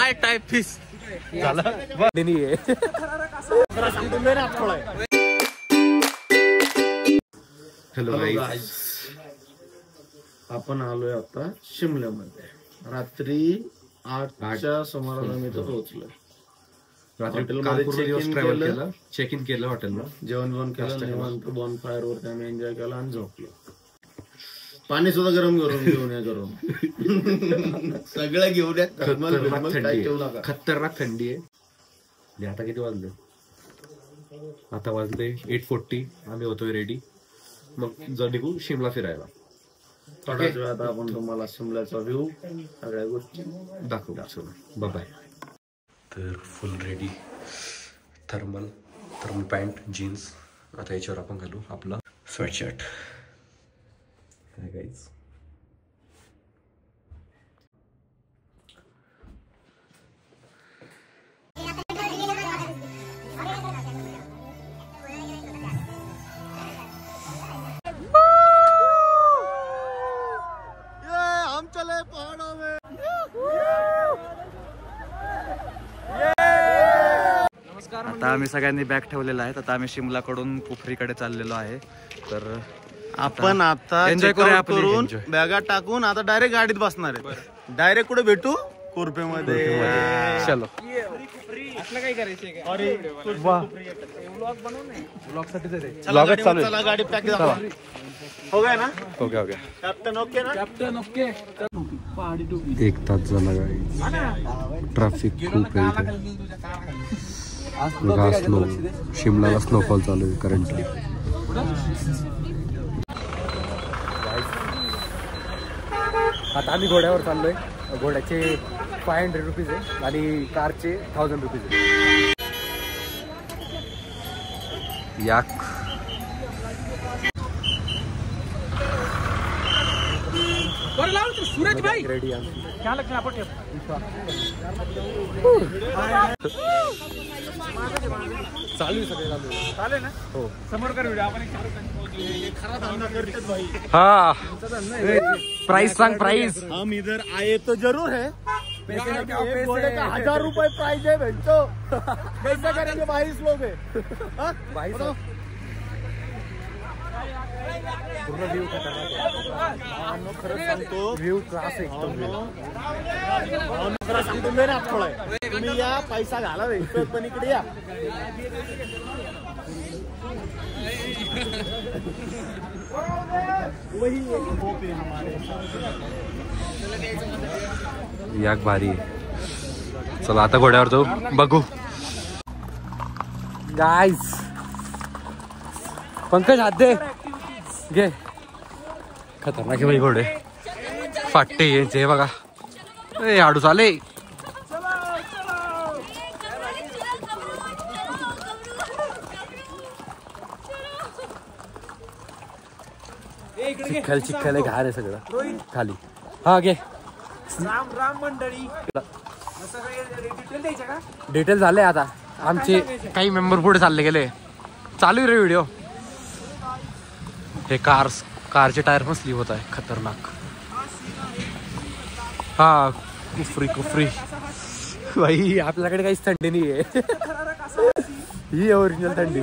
काय type fish झालं. Hello guys, आपण आलोय आता शिमल्यामध्ये. रात्री 8च्या सुमाराला मी तर पोहोचलोय. हॉटेलमध्ये चेक इन केलं हॉटेलला, जेवण केलं, निवांत बॉनफायर वरती आम्ही एन्जॉय केला आणि झोपलो. पाणी सुद्धा गरम करून घेऊन या करून सगळं घेऊन या. खतरनाक थंडी आहे. आता किती वाजले? आता वाजले 8:40. आम्ही होतोय रेडी. मग जर निघू शिमला फिरायला. थोड्याच वेळात आपण तुम्हाला शिमल्याचा व्ह्यू सगळ्या गोष्टी दाखवू. Bye bye. तर full ready, thermal pant, jeans. आता याच्यावर आपण घालू आपला स्वेटशर्ट. हाय गाईज, हम चले पहाड़ों में. आता आम्ही सगळ्यांनी बॅग ठेवलेला आहे. आता आम्ही शिमलाकडून कुफरीकडे चाललेलो आहे. तर आपण आता एन्जॉय करून बॅगा टाकून आता डायरेक्ट गाडीत बसणार आहे. डायरेक्ट कुठे भेटू? कुर्पेमध्ये. चलो. चला गाडी पॅक करा. हो गया ना? हो गया. कॅप्टन ओके ना? Captain okay. 1 तास झाला गाडी. ट्रॅफिक खूप आहे. शिमलाला स्नोफॉल चालू आहे करंटली. आता आम्ही घोड्यावर चाललोय. घोड्याचे 500 रुपीज आहे आणि कारचे 1000 रुपीज आहे. याक सूरज भाई रेडी. चालू सगळे चालू ना. हो, समोर कर व्हिडिओ. आपण खरा धंदा करते भाई. हा, प्राइस सांग. प्राइस हम इधर आए तो जरूर है. एक घोड़े का 1000 रुपए प्राइस है. भेटो कैसा करेंगे 22 लोग है. पूर्ण व्ह्यू खतरनाक. खरंच सांगतो, व्ह्यू क्लास आहे एकदम. खरं सांगतो मी ना थोडं. तुम्ही या, पैसा घाला भेटतो पण इकडे या. याक भारी. चला आता घोड्यावर जाऊ, बघू. गाइस, पंकज हात दे. घे. खतरनाक आहे भाई घोडे. फाटे यांचे बघा. आडू चाले. चिखल घाण आहे सगळं खाली. हा घे. राम मंडळी. डिटेल झाले. आता आमचे काही मेंबर पुढे चालले गेले. चालू आहे रे व्हिडिओ. हे कारचे टायर पण स्लीप होत आहे. खतरनाक. हा, कुफरी भाई. आपल्याकडे काहीच थंडी नाही आहे. ही ओरिजिनल थंडी.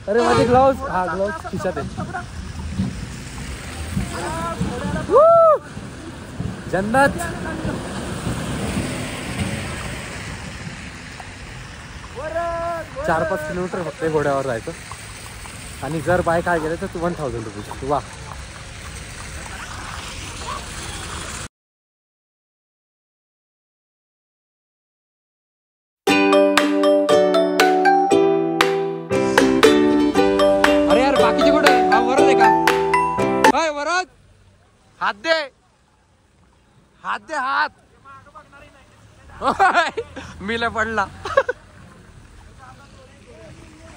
अरे माझे ग्लाउज. हा, ग्लाउज खिशात आहे. जन्नत. चार 5 किलोमीटर फक्त घोड्यावर जायचं. आणि जर बाय काय गेलं तर 1000 रुपीज. वा. अरे यार, बाकीचे कुठे? हा वरद आहे का? हाय वरद, हात दे. हात दे. हात. मीला पडला.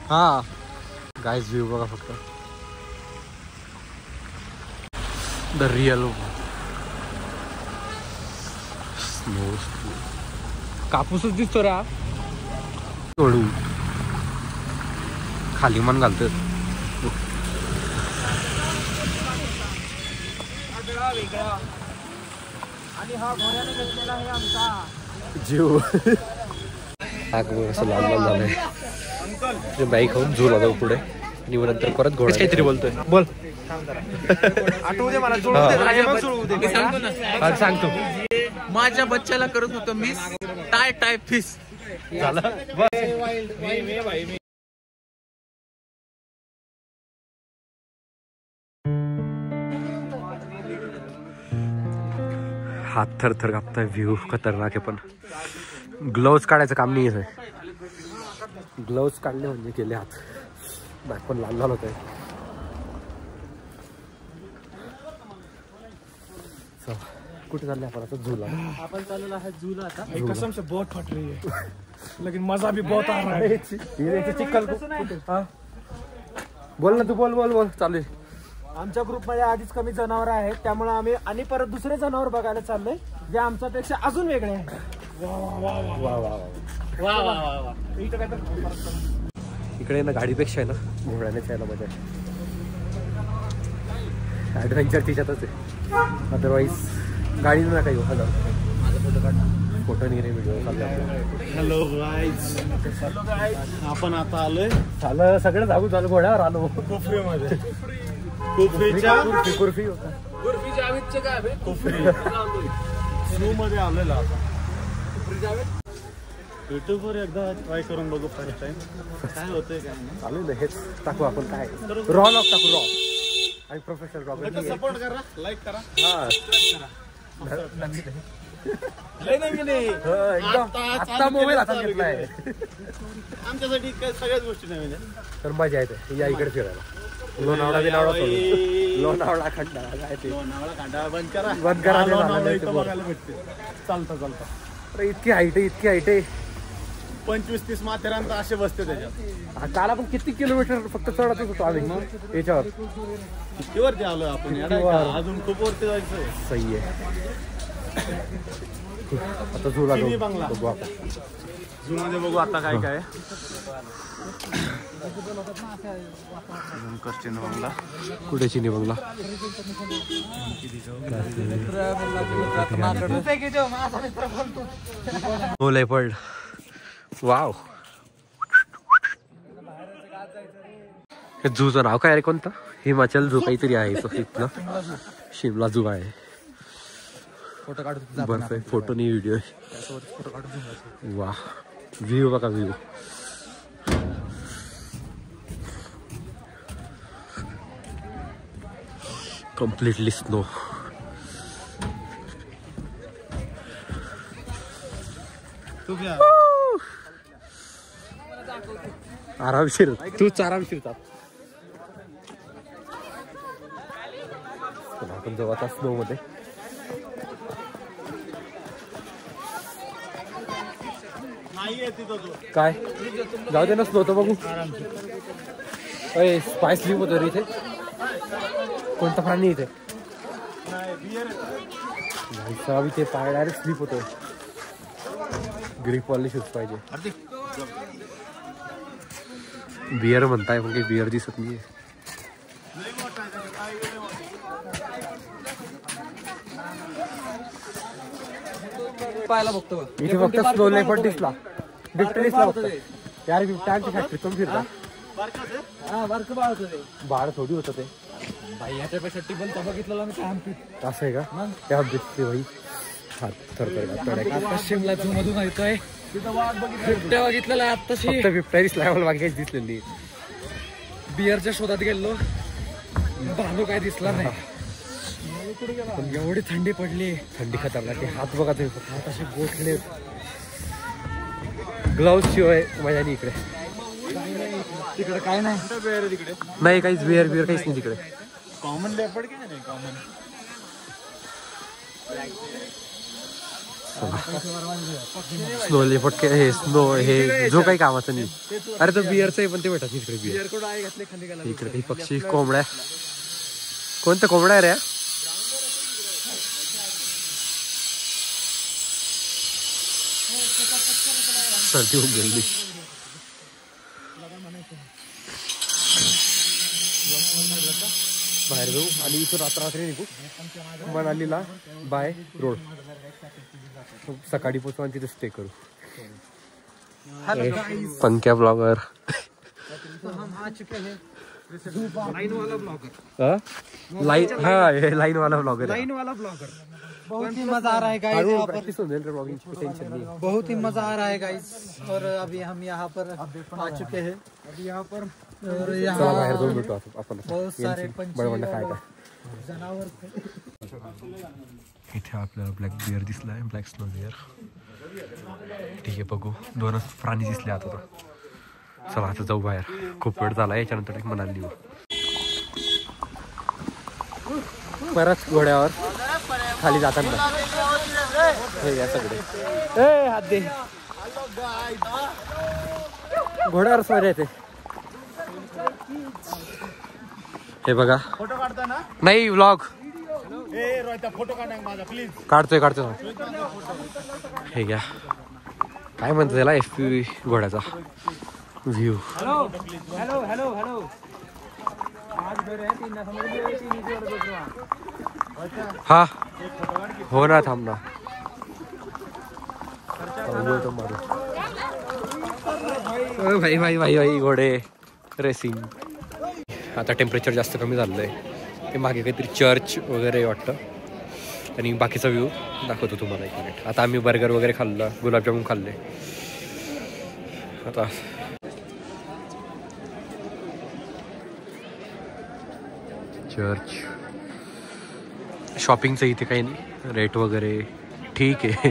हा गाइस, व्ह्यू बघा फक्त. The real snow. कापूसच दिसतो रा. तोडू खाली मन घालतो. आणि हा घोड्याने घेतलेला आहे आमचा जीव आग असं लाल लाल झालंय. बाईक खाऊन झोला जाऊ पुढे आणि मग नंतर परत घोडा काहीतरी बोलतोय. बोल आठवू दे मला, सोडू दे जरा, मग सोडू दे. सांगतो. माझ्या बच्च्याला करत होतो मिस टाय टाय फिस झालं. हात थरथर कापताय. व्ह्यू खतरनाक आहे पण ग्लोव्ज काढायचं काम नाही आहे. ग्लोव्ज काढले म्हणजे केले हात. बॅक पण लाल लाल होत आहे. कुठे चालले आपण आता? झुला. आपण चाललेला आहे झुला. आता कसम से बहुत फट रही है लेकिन मजा भी बहुत आ रहा है. चिखल. बोल ना तू, बोल बोल बोल. चालू आहे. आमच्या ग्रुपमध्ये आधीच कमी जनावर आहेत, त्यामुळे आम्ही आणि परत दुसरे जनावर बघायला चाललोय जे आमच्यापेक्षा अजून वेगळे आहे. इकडे ना गाडीपेक्षा आहे ना घोड्यानेच यायला मजा आहे. ॲडव्हेंचर तिच्यातच आहे. अदरवाईज गाडी ना काही होता. फोटो नाही रे, व्हिडिओ चालला. हॅलो गाईज, आपण आता आलोय. झालं सगळं जागू झालं. घोड्यावर आलो. कोफरीमध्ये. कुर्फी होता. शो मध्ये आलेला आता. युट्यूबवर एकदा ट्राय करून बघू फर्स्ट टाइम काय होतंय काय नाही. चालू ना हेच टाकू आपण. काय रॉ लॉक टाकू. रॉ आणि प्रोफेशनल रॉ. सपोर्ट करा, लाईक करा. आता मोबाईल हातात घेतलाय. आमच्यासाठी सगळ्याच गोष्टी नवीन आहे. तर मजा येते. या इकडे फिरायला. लोणावळा लोणावळा खंडाळा काय ते खंडाळा बंद करा. बंद करा. बघायला भेटते. चालतं. अरे इतकी हाईट आहे, इतकी हाईट आहे. 25-30 माथेरानचा असे बसते त्याच्यात. काल आपण किती किलोमीटर फक्त चढतच होतो आम्ही याच्यावर. किती वरती आलोय आपण. अजून खूप वरती जायचं. सही आहे. आता झुला चिनी बंगला. बघू आपण. झू मध्ये बघू आता काय काय. बंगला कुठे चिनी बंगला? हो लेपर्ड. वाव. झूचं नाव काय रे? कोणतं? हिमाचल झू काहीतरी आहे इथलं. शिमला झू आहे. फोटो काढतो. बर्फ आहे. फोटो नाही, व्हिडिओ आहे. वा. व्ह्यू बघा, व्ह्यू. Completely snow. आरामशीर. तूच आरामशीर चाल. आपण जाऊ आता स्नो मध्ये. काय जाऊ दे ना. स्नो तर बघू. स्पाय स्लीप होतो रे इथे. कोणता प्राणी इथे? इथे पाय डायरेक्ट स्लीप होतोय. ग्रीप वाले शूज पाहिजे. बियर म्हणताय पण काही बियर दिसत नाही. पाहायला बघतो इथे फक्त स्नो लेपर्ड दिसला. बिबट्या दिसला फक्त. यार बिबट्यांची फॅक्टरी तुम्ही फिरता. बाळ थोडी होतं ते. भाई याच्यापेक्षा टिबल तर बघितलेला मी काम पीठ. असं आहे का? त्या दिसते भाई. हात थरथर. शिमला झू मधून येतोय. बिबट्या बघितलेला आत्ताशी. फक्त बिबट्या दिसला मला, बाकी काहीच दिसलेली. बियरच्या शोधात गेलो, भालू काय दिसला नाही. पण एवढी थंडी पडली. थंडी खतरनाक. हात बघा तुम्ही. हात असे गोठले. ग्लोव्ज शिवाय मजा नाही इकडे. तिकडे काय नाही. नाही काहीच बिअर काहीच नाही तिकडे. कॉमन लेपर्ड काय नाही. कॉमन स्नो लेपर्ड काय हे? स्नो हे जो काही कामाचं नाही. अरे तो बिअरचं आहे पण ते भेटत इकडे. बिअर इकडे काही पक्षी, कोंबड्या. कोणत्या कोंबड्या रे? सर्दी होऊन गेली. बाहेर जाऊ आणि इथून रात्री निघू मनालीला बाय रोड. सकाळी पोचू आणि तिथे स्टे करू. पंक्या ब्लॉगर लाइन वाला ब्लॉगर बहुत ही मजा आ रहा है गाइस. यहाँ पर प्रैक्टिस हो ब्लॉगिंग की टेंशन नहीं. बहुत ही मजा आ रहा है गाइस. और अभी हम यहाँ पर आ चुके हैं. अभी यहाँ पर और यहाँ बाहेर जाऊन भेटू आपण. बहुत सारे पंछी बळवंड काय का जनावर. इथे आपल्याला ब्लॅक बिअर दिसलाय. Black snow bear. ठीक आहे बघू. 2च प्राणी दिसले आता. चला आता जाऊ बाहेर. खूप वेळ झाला. याच्यानंतर एक मनाली येऊ परत घोड्यावर खाली जाताना. हे या सगळे हात दे. घोड्यावर स्वारी येते. हे बघा. नाही व्लॉग काढतोय. हे घ्या. काय म्हणतो त्याला FPV घोड्याचा व्ह्यू. हा हो ना थांब ना. भाई भाई भाई भाई घोडे रेसिंग. आता टेम्परेचर जास्त कमी झालेलं आहे. ते मागे काहीतरी चर्च वगैरे वाटतं. आणि बाकीचा व्ह्यू दाखवतो तुम्हाला 1 मिनिट. आता आम्ही बर्गर वगैरे खाल्लं. गुलाबजामुन खाल्ले. आता चर्च. शॉपिंगचं इथे काही नाही. रेट वगैरे ठीक आहे.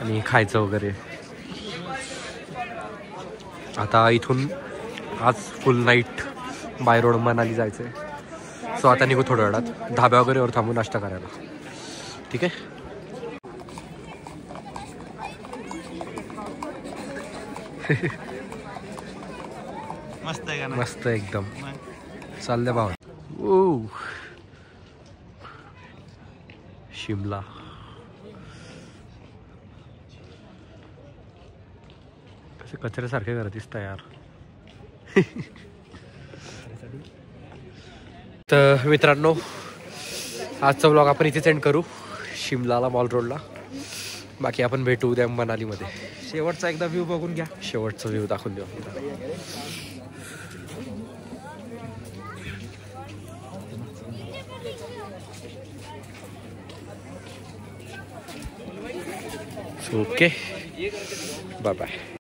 आणि खायचं वगैरे. आता इथून आज फुल नाईट बाय रोड मनाली जायचं आहे. सो आता निघू थोड्या वेळात. धाब्या वगैरेवर थांबून नाश्ता करायला. ठीक आहे. मस्त आहे का? मस्त एकदम. चाललंय भावा. ओ शिमला. कसे कचऱ्यासारखे घरात दिसतं यार. तर मित्रांनो आजचा व्लॉग आपण इथेच एंड करू. शिमलाला मॉल रोडला. बाकी आपण भेटू उद्या मनालीमध्ये. शेवटचा एकदा व्ह्यू बघून घ्या. शेवटचा व्ह्यू दाखवून देऊ. Okay bye bye.